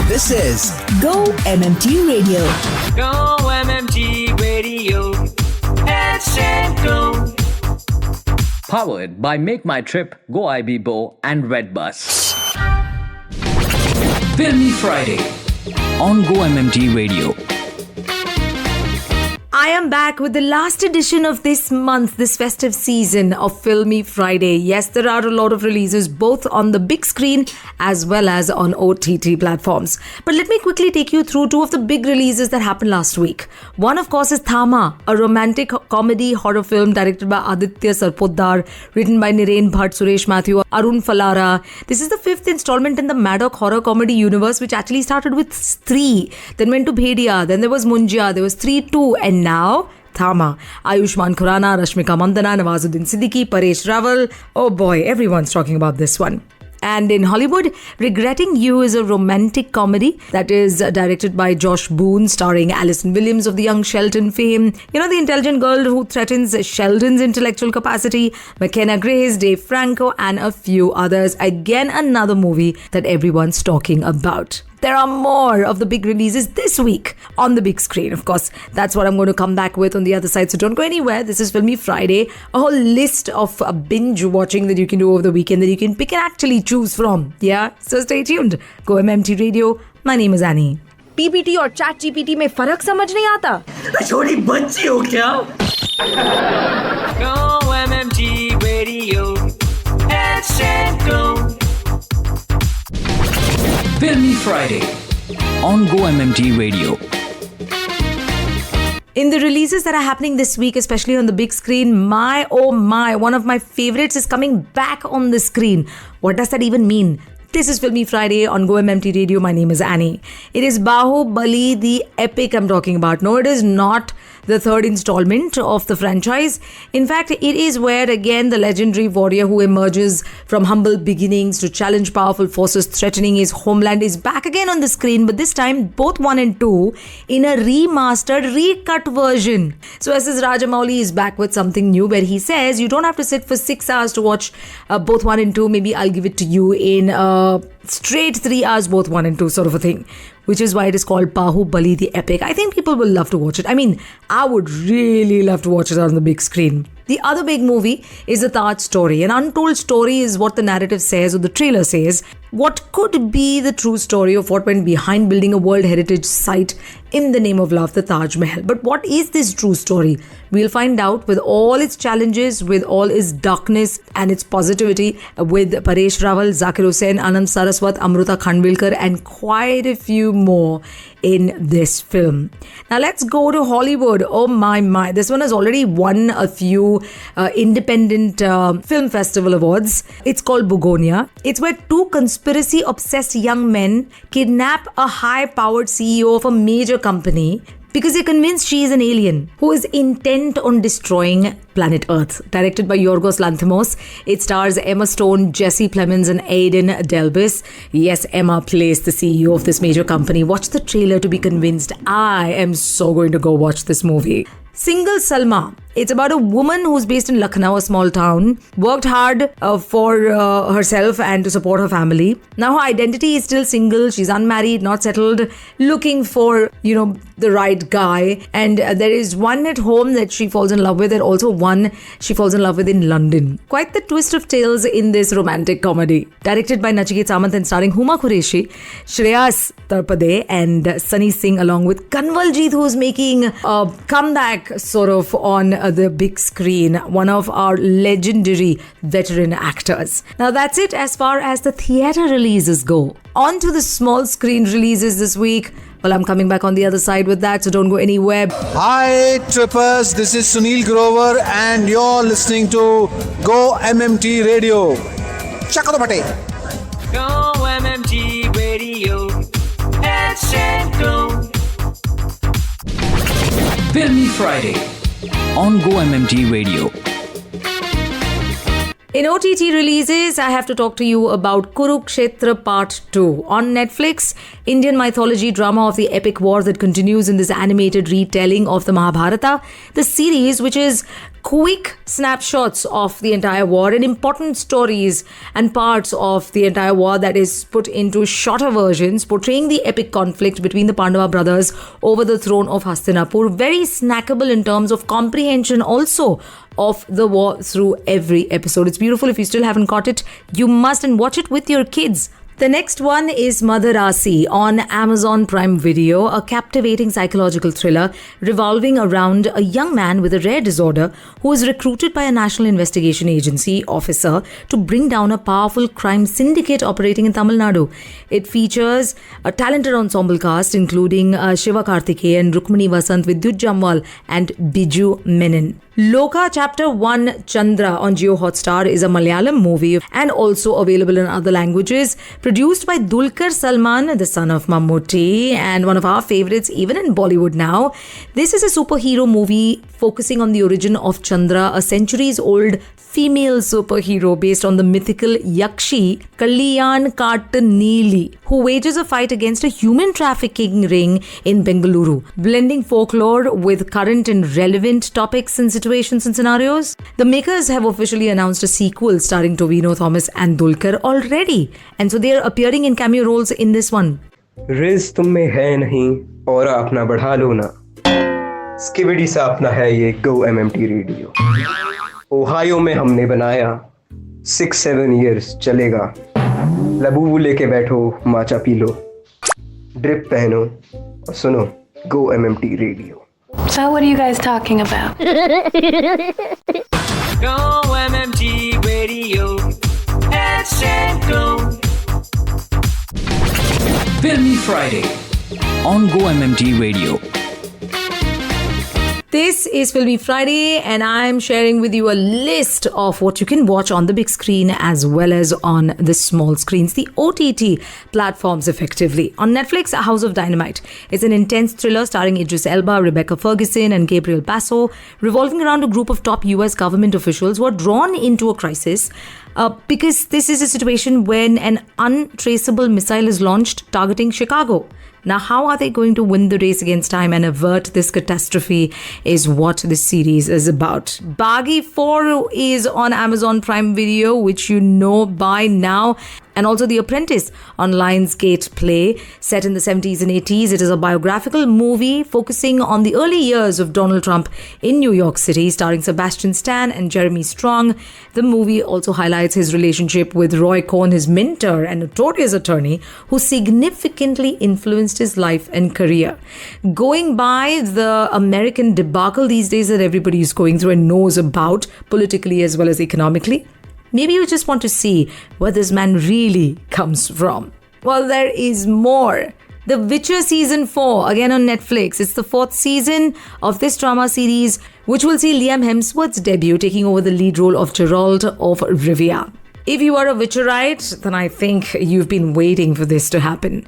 This is Go-MMT Radio. Go-MMT Radio. Let's go. Powered by Make My Trip, Go IB and Redbus. Filmy Friday on Go-MMT Radio. I am back with the last edition of this month, this festive season of Filmy Friday. Yes, there are a lot of releases both on the big screen as well as on OTT platforms. But let me quickly take you through two of the big releases that happened last week. One, of course, is Thama, a romantic comedy horror film directed by Aditya Sarpoddar, written by Nirain Bhatt, Suresh Mathew, Arun Falara. This is the fifth installment in the Maddock horror comedy universe, which actually started with 3, then went to Bhedia, then there was Munjia, there was 3-2, and now Thama. Ayushmann Khurrana, Rashmika Mandanna, Nawazuddin Siddiqui, Paresh Rawal. Oh boy, everyone's talking about this one. And in Hollywood, Regretting You is a romantic comedy that is directed by Josh Boone, starring Alison Williams of the Young Sheldon fame. You know, the intelligent girl who threatens Sheldon's intellectual capacity, McKenna Grace, Dave Franco, and a few others. Again, another movie that everyone's talking about. There are more of the big releases this week on the big screen. Of course, that's what I'm going to come back with on the other side. So don't go anywhere. This is Filmy Friday. A whole list of binge watching that you can do over the weekend that you can pick and actually choose from. Yeah? So stay tuned. Go-MMT Radio. My name is Annie. PPT और chat GPT में फर्क समझ नहीं आता? छोटी बच्ची हो क्या? Go-MMT Radio. Let's go. Filmy Friday on Go-MMT Radio. In the releases that are happening this week, especially on the big screen, my oh my, one of my favorites is coming back on the screen. What does that even mean? This is Filmy Friday on Go-MMT Radio. My name is Annie. It is Bahubali, the epic I'm talking about. No, it is not the third installment of the franchise. In fact, it is where again the legendary warrior who emerges from humble beginnings to challenge powerful forces threatening his homeland is back again on the screen, but this time both 1 and 2 in a remastered, recut version. So S.S. Rajamouli is back with something new where he says you don't have to sit for 6 hours to watch both 1 and 2. Maybe I'll give it to you in straight 3 hours, both 1 and 2 sort of a thing. Which is why it is called Bahubali the Epic. I think people will love to watch it. I mean, I would really love to watch it on the big screen. The other big movie is The Taj Story. An untold story is what the narrative says or the trailer says. What could be the true story of what went behind building a World Heritage Site in the name of love, the Taj Mahal. But what is this true story? We'll find out with all its challenges, with all its darkness and its positivity, with Paresh Rawal, Zakir Hussain, Anand Saraswat, Amruta Khandvilkar, and quite a few more in this film. Now let's go to Hollywood. Oh my. This one has already won a few independent film festival awards. It's called Bugonia. It's where 2 conspiracy-obsessed young men kidnap a high-powered CEO of a major company because they're convinced she is an alien who is intent on destroying planet Earth. Directed by Yorgos Lanthimos, it stars Emma Stone, Jesse Plemons, and Aidan Delbis. Yes, Emma plays the CEO of this major company. Watch the trailer to be convinced. I am so going to go watch this movie. Single Salma. It's about a woman who's based in Lucknow, a small town, worked hard for herself and to support her family. Now her identity is still single. She's unmarried, not settled, looking for, the right guy. And there is one at home that she falls in love with and also one she falls in love with in London. Quite the twist of tales in this romantic comedy. Directed by Nachiket Samant and starring Huma Qureshi, Shreyas Tarpade and Sunny Singh along with Kanwaljit, who's making a comeback sort of on the big screen, one of our legendary veteran actors. Now that's it as far as the theatre releases go. On to the small screen releases this week. Well, I'm coming back on the other side with that, so don't go anywhere. Hi Trippers, this is Sunil Grover and you're listening to Go-MMT Radio. Chakka Pate. Go-MMT Radio. Let's go. Filmy Friday on Go-MMT Radio. In OTT releases, I have to talk to you about Kurukshetra Part 2. On Netflix, Indian mythology drama of the epic war that continues in this animated retelling of the Mahabharata. The series, which is quick snapshots of the entire war and important stories and parts of the entire war that is put into shorter versions, portraying the epic conflict between the Pandava brothers over the throne of Hastinapur. Very snackable in terms of comprehension also of the war through every episode. It's beautiful. If you still haven't caught it, you must, and watch it with your kids. The next one is Madhurasi on Amazon Prime Video, a captivating psychological thriller revolving around a young man with a rare disorder who is recruited by a national investigation agency officer to bring down a powerful crime syndicate operating in Tamil Nadu. It features a talented ensemble cast including Shiva Karthikeyan, Rukmini Vasant, Vidyut Jamwal and Biju Menon. Loka Chapter 1 Chandra on Geo Hotstar is a Malayalam movie and also available in other languages. Produced by Dulquer Salman, the son of Mammootty, and one of our favorites even in Bollywood now. This is a superhero movie focusing on the origin of Chandra, a centuries-old female superhero based on the mythical Yakshi Kalyan Kartaneeli, who wages a fight against a human trafficking ring in Bengaluru, blending folklore with current and relevant topics and situations and scenarios. The makers have officially announced a sequel starring Tovino Thomas and Dulquer already, and so they are appearing in cameo roles in this one. Ridge तुम में है नहीं और अपना बढ़ा लो ना skibidi सा अपना है ये गो एमएमटी रेडियो ओहायो में हमने बनाया 6-7 years चलेगा लबूबू लेके बैठो माचा पी लो ड्रिप पहनो और सुनो go MMT radio So what are you guys talking about? Go MMT Radio and Go. Filmy Friday on GO-MMT Radio. This is Filmy Friday, and I'm sharing with you a list of what you can watch on the big screen as well as on the small screens, the OTT platforms effectively. On Netflix, A House of Dynamite. It's an intense thriller starring Idris Elba, Rebecca Ferguson and Gabriel Basso, revolving around a group of top US government officials who are drawn into a crisis because this is a situation when an untraceable missile is launched targeting Chicago. Now, how are they going to win the race against time and avert this catastrophe is what this series is about. Baghi 4 is on Amazon Prime Video, which you know by now. And also The Apprentice on Lionsgate Play, set in the 70s and 80s. It is a biographical movie focusing on the early years of Donald Trump in New York City, starring Sebastian Stan and Jeremy Strong. The movie also highlights his relationship with Roy Cohn, his mentor and notorious attorney, who significantly influenced his life and career. Going by the American debacle these days that everybody is going through and knows about, politically as well as economically, maybe you just want to see where this man really comes from. Well, there is more. The Witcher Season 4, again on Netflix. It's the 4th season of this drama series, which will see Liam Hemsworth's debut taking over the lead role of Geralt of Rivia. If you are a Witcherite, then I think you've been waiting for this to happen.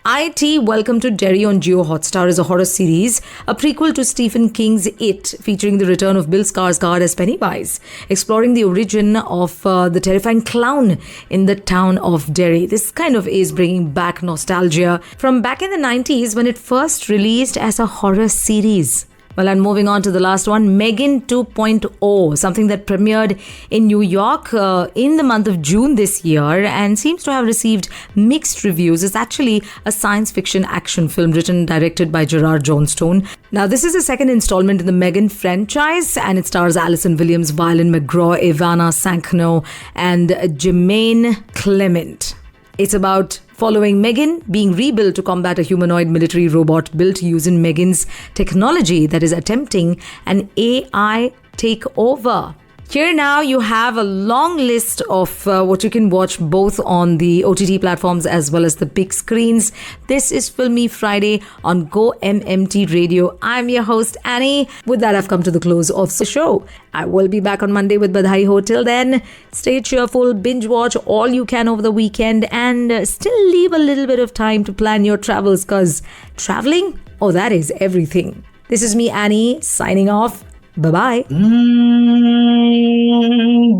IT Welcome to Derry on Geo Hotstar is a horror series, a prequel to Stephen King's It, featuring the return of Bill Skarsgård as Pennywise, exploring the origin of the terrifying clown in the town of Derry. This kind of is bringing back nostalgia from back in the 90s when it first released as a horror series. Well, and moving on to the last one, Megan 2.0, something that premiered in New York in the month of June this year and seems to have received mixed reviews. It's actually a science fiction action film written and directed by Gerard Johnstone. Now, this is the second installment in the Megan franchise, and it stars Alison Williams, Violin McGraw, Ivana Sankno, and Jermaine Clement. It's about following Megan being rebuilt to combat a humanoid military robot built using Megan's technology that is attempting an AI takeover. Here now you have a long list of what you can watch both on the OTT platforms as well as the big screens. This is Filmy Friday on GO-MMT Radio. I'm your host Annie. With that, I've come to the close of the show. I will be back on Monday with Badhai Ho. Till then, stay cheerful, binge watch all you can over the weekend and still leave a little bit of time to plan your travels because traveling, that is everything. This is me, Annie, signing off. Bye-bye.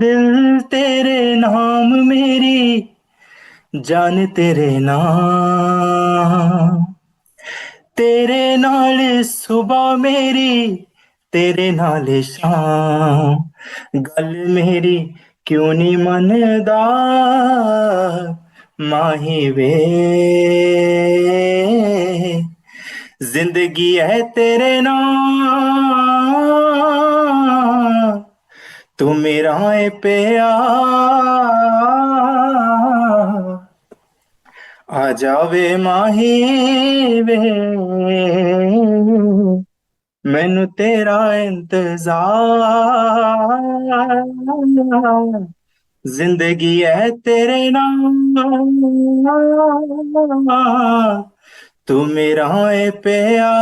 दिल तेरे नाम मेरी जान तेरे नाम तेरे नाल सुबह मेरी तेरे नाल शाम गल मेरी क्यों नहीं मनदा माही वे जिंदगी है तेरे नाम तू मेरा है प्यार आ जावे माही वे मैनू तेरा इंतजार जिंदगी है तेरे नाम तू मेरा है प्यार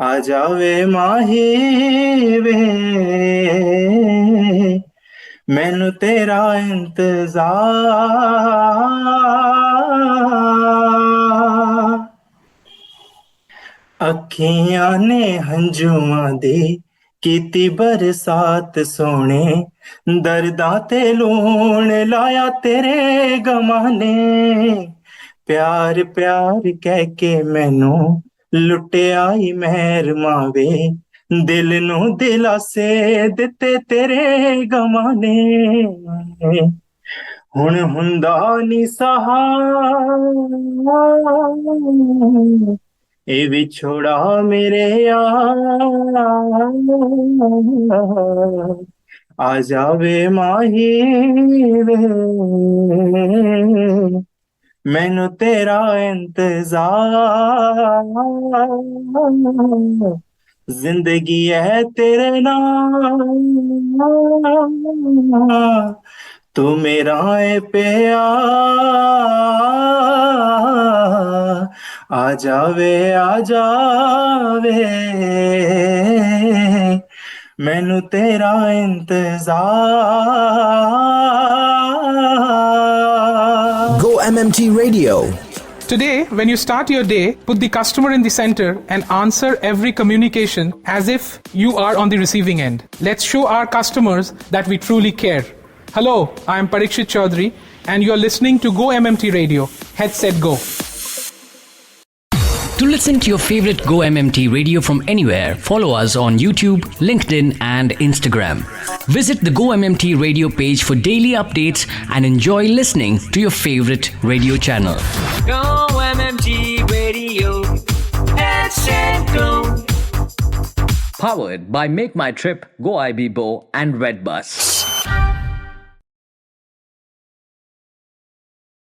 आ जावे माही वे मैनू तेरा इंतजार अखियां ने हंजुआं दी कीती बरसात सोने दर्दां ते लूण लाया तेरे गमां ने प्यार प्यार कह के मैनू लुटिया ही मेहर मावे दिल नू दिलासे दिते तेरे गमां ने हुण हुंदा नी सहा ए विछोड़ा मेरे यार आ जावे माही वे मैनू तेरा इंतजार जिंदगी है तेरे नाम तू मेरा है प्यार आ जावे मैनू तेरा इंतजार GO-MMT Radio. Today, when you start your day, put the customer in the center and answer every communication as if you are on the receiving end. Let's show our customers that we truly care. Hello, I am Parikshit Chaudhary and you are listening to GO-MMT Radio. Headset Go. To listen to your favorite GO-MMT radio from anywhere, follow us on YouTube, LinkedIn and Instagram. Visit the GO-MMT radio page for daily updates and enjoy listening to your favorite radio channel. GO-MMT Radio. Headset Go. Powered by Make My Trip, Go IB Bo and Redbus.